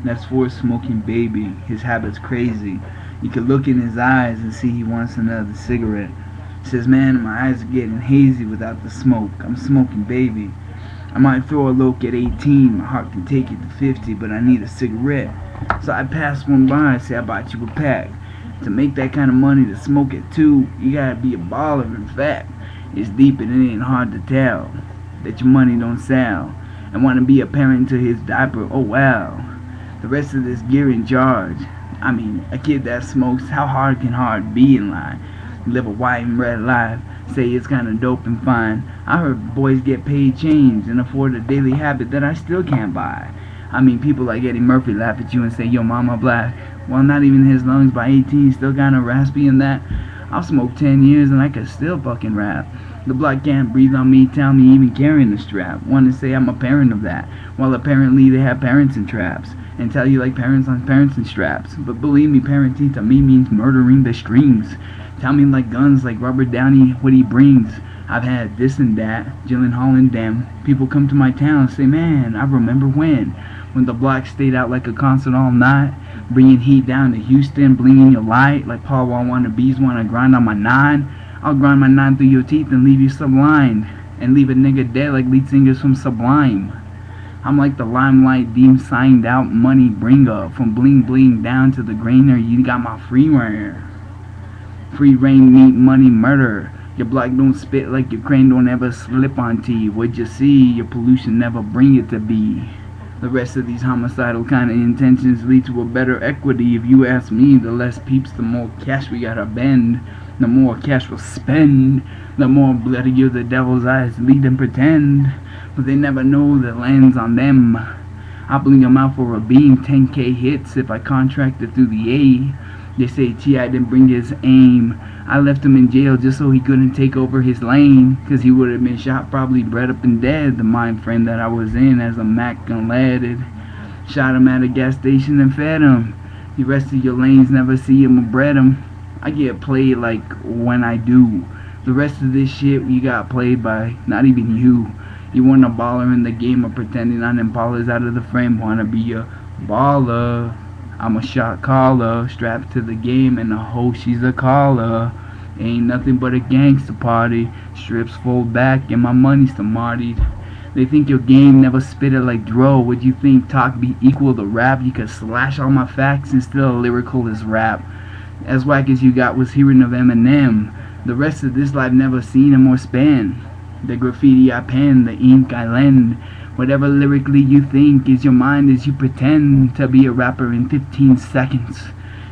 That's for smoking baby. His habit's crazy. You could look in his eyes and see he wants another cigarette. He says, man, my eyes are getting hazy without the smoke. I'm smoking baby. I might throw a loke at 18, my heart can take it to 50, but I need a cigarette. So I pass one by and say, I bought you a pack. To make that kind of money to smoke it too, you gotta be a baller. In fact, it's deep and it ain't hard to tell that your money don't sell. And wanna be a parent to his diaper, oh wow. The rest of this gear in charge. I mean, a kid that smokes, how hard can hard be in line? Live a white and red life, say it's kinda dope and fine. I heard boys get paid change and afford a daily habit that I still can't buy. I mean, people like Eddie Murphy laugh at you and say, yo mama black. Well, not even his lungs by 18 still kinda raspy in that. I'll smoke 10 years and I could still fucking rap. The block can't breathe on me, tell me even carrying the strap. Wanna say I'm a parent of that, while apparently they have parents in traps. And tell you like parents on parents in straps. But believe me, parenting to me means murdering the streams. Tell me like guns, like Robert Downey, what he brings. I've had this and that, Gyllenhaal and them. People come to my town and say, man, I remember when the block stayed out like a concert all night, bringing heat down to Houston, blinging your light, like Paul Wall wannabes wanna grind on my 9. I'll grind my 9 through your teeth and leave you sublimed, and leave a nigga dead like lead singers from Sublime. I'm like the limelight deemed signed out money bringer, from bling bling down to the grainer. You got my free reign. Free reign, meat, money, murder. Your block don't spit like your crane don't ever slip on tea. What you see, your pollution never bring it to be. The rest of these homicidal kind of intentions lead to a better equity. If you ask me, the less peeps, the more cash we gotta bend. The more cash we'll spend, the more bloodier the devil's eyes lead and pretend. But they never know the land's on them. I bling them out for a beam, 10k hits if I contracted through the A. They say T.I. didn't bring his aim. I left him in jail just so he couldn't take over his lane, cause he would have been shot, probably bred up and dead. The mind frame that I was in as a Mac unleaded. Shot him at a gas station and fed him. The rest of your lanes never see him or bred him. I get played like when I do. The rest of this shit you got played by not even you. You weren't a baller in the game or pretending on Impalas out of the frame. Wanna be a baller. I'm a shot caller, strapped to the game and the hoe she's a caller. Ain't nothing but a gangster party. Strips fold back and my money's smartied. They think your game never spit it like Dro. Would you think talk be equal to rap? You could slash all my facts and still lyrical as rap. As whack as you got was hearing of Eminem. The rest of this life never seen him or span. The graffiti I pen, the ink I lend. Whatever lyrically you think is your mind as you pretend to be a rapper in 15 seconds.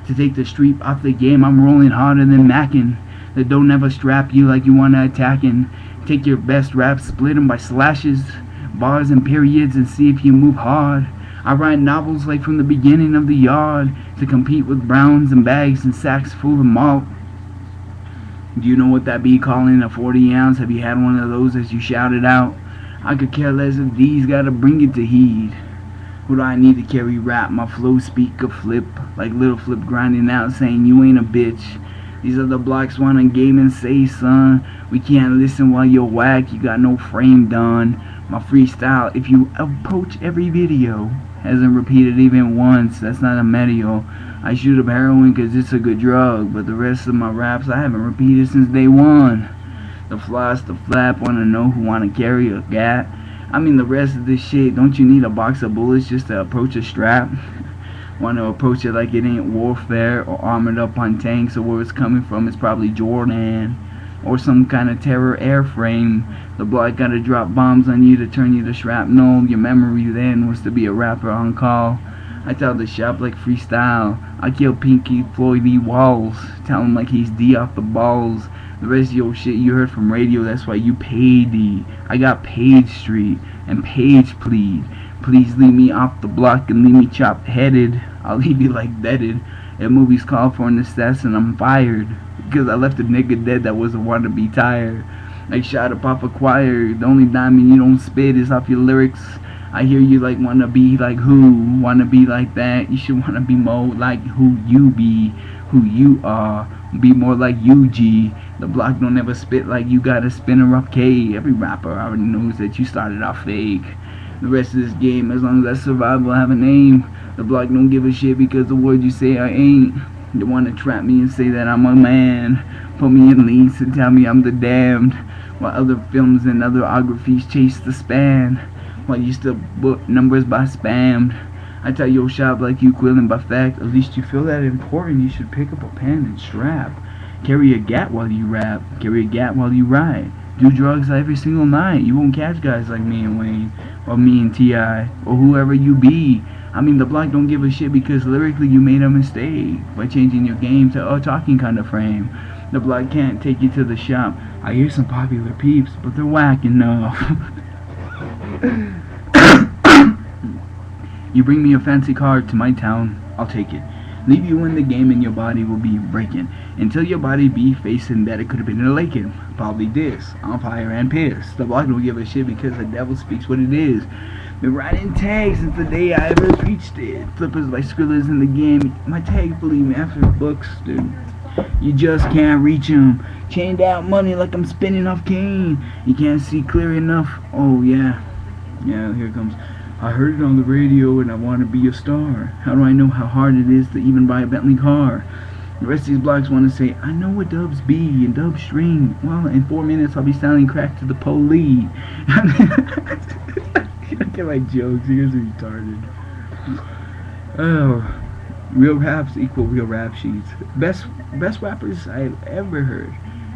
To take the street off the game, I'm rolling harder than Mackin. That don't ever strap you like you wanna attackin'. Take your best raps, split 'em by slashes, bars and periods, and see if you move hard. I write novels like from the beginning of the yard to compete with browns and bags and sacks full of malt. Do you know what that be calling a 40 ounce? Have you had one of those as you shouted out? I could care less if these gotta bring it to heed. What do I need to carry rap? My flow speak a flip, like little flip grinding out saying you ain't a bitch. These other blocks wanna game and say, son, we can't listen while you're whack, you got no frame done. My freestyle, if you approach every video, hasn't repeated even once, that's not a medio. I shoot up heroin cause it's a good drug, but the rest of my raps I haven't repeated since day one. The floss, the flap, wanna know who wanna carry a gat. I mean the rest of this shit, don't you need a box of bullets just to approach a strap? Wanna approach it like it ain't warfare or armored up on tanks, or where it's coming from is probably Jordan or some kind of terror airframe. The block gotta drop bombs on you to turn you to shrapnel. Your memory then was to be a rapper on call. I tell the shop like freestyle. I kill Pinky Floyd E. Walls. Tell him like he's D off the balls. The rest of your shit you heard from radio, that's why you paid D. I got Page Street and Page Plead. Please leave me off the block and leave me chopped headed. I'll leave you like deaded. If movies call for an assassin, I'm fired. Because I left a nigga dead that was a wannabe tire. Like shot up off a choir. The only diamond you don't spit is off your lyrics. I hear you like wanna be like who, wanna be like that. You should wanna be more like who you be, who you are. Be more like UG. The block don't ever spit like you gotta spin a rough K. Every rapper already knows that you started off fake. The rest of this game, as long as I survive, I'll have a name. The block don't give a shit because the word you say I ain't. They wanna trap me and say that I'm a man. Put me in leads and tell me I'm the damned. While other films and other ographies chase the span. While you still book numbers by spammed. I tell your shop like you quilling by fact. At least you feel that important. You should pick up a pen and strap. Carry a gat while you rap. Carry a gat while you ride. Do drugs every single night. You won't catch guys like me and Wayne, or me and T.I., or whoever you be. I mean, the block don't give a shit because lyrically you made a mistake by changing your game to a talking kind of frame. The block can't take you to the shop. I hear some popular peeps, but they're whack enough. You bring me a fancy car to my town, I'll take it. Leave you in the game and your body will be breaking. Until your body be facing that it could have been a Lakin. Probably this, on fire and pissed. The block don't give a shit because the devil speaks what it is. Been writing tags since the day I ever reached it. Flippers like Skrillers in the game. My tags, believe me, after books, dude. You just can't reach 'em. Chained out money like I'm spinning off cane. You can't see clear enough. Oh yeah. Yeah, here it comes. I heard it on the radio and I want to be a star. How do I know how hard it is to even buy a Bentley car? The rest of these blocks want to say, I know what dubs be and dub string. Well, in 4 minutes I'll be selling crack to the police. Look at my jokes, you guys are retarded. Oh, real raps equal real rap sheets. Best rappers I've ever heard.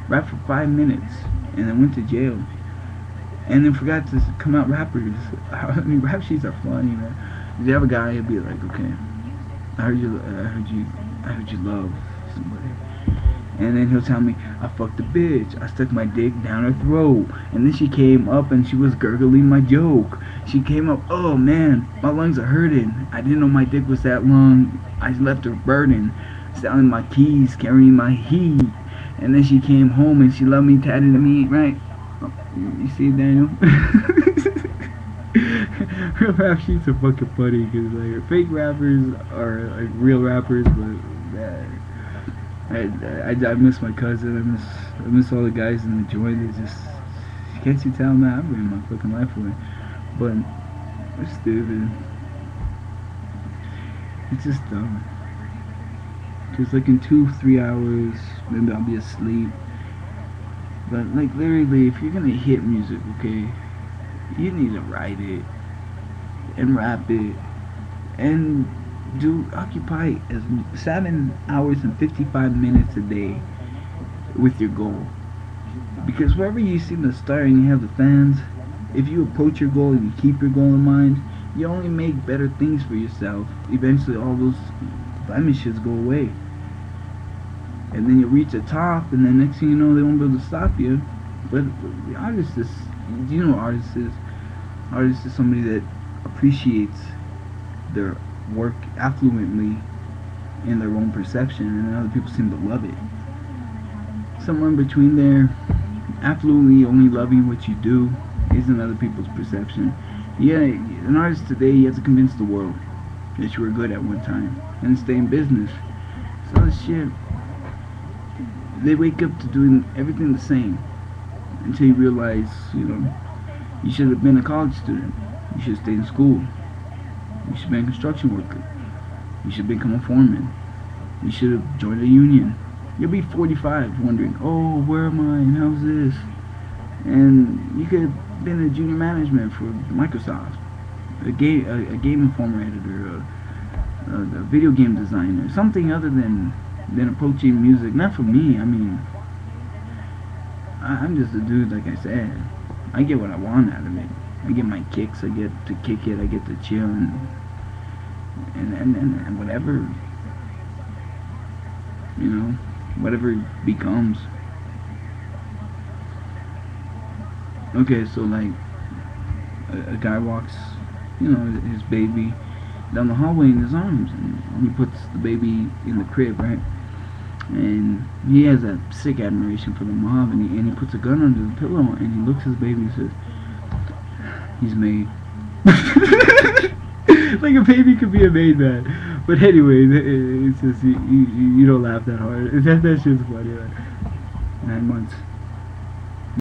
Rap for 5 minutes and then went to jail. And then forgot to come out rappers. I mean, rap sheets are funny, man. You have a guy who'll be like, okay, I heard you love somebody. And then he'll tell me, I fucked a bitch. I stuck my dick down her throat. And then she came up and she was gurgling my joke. She came up, oh man, my lungs are hurting. I didn't know my dick was that long. I left her burning, selling my keys, carrying my heat. And then she came home and she loved me, tatted me, right? You see, Daniel? Real rap sheets are fucking funny because like fake rappers are like real rappers, but I miss my cousin. I miss all the guys in the joint. They just, can't you tell, man? I'm bringing my fucking life away, but it's stupid. It's just dumb. Cause like in 2-3 hours, maybe I'll be asleep. But like literally, if you're gonna hit music, okay, you need to write it and rap it and occupy as 7 hours and 55 minutes a day with your goal. Because wherever you see the star and you have the fans, if you approach your goal and you keep your goal in mind, you only make better things for yourself. Eventually, all those blemishes go away. And then you reach the top, and then next thing you know, they won't be able to stop you. But the artist is, you know what artist is? Artist is somebody that appreciates their work affluently in their own perception, and other people seem to love it. Somewhere in between there, affluently only loving what you do isn't other people's perception. Yeah, an artist today, you have to convince the world that you were good at one time, and stay in business. So this shit. They wake up to doing everything the same until you realize, you know, you should have been a college student. You should stay in school. You should be a construction worker. You should become a foreman. You should have joined a union. You'll be 45 wondering, oh, where am I and how's this? And you could have been a junior management for Microsoft, a game informer editor, a video game designer, something other than approaching music. Not for me. I mean, I'm just a dude, like I said. I get what I want out of it. I get my kicks, I get to kick it, I get to chill and whatever, you know, whatever it becomes. Okay, so like a guy walks, you know, his baby down the hallway in his arms, and he puts the baby in the crib, right? And he has a sick admiration for the mob, and he puts a gun under the pillow, and he looks at his baby and says, he's made. Like a baby could be a made man. But anyway, it's just, you don't laugh that hard. That shit's funny. Like, 9 months.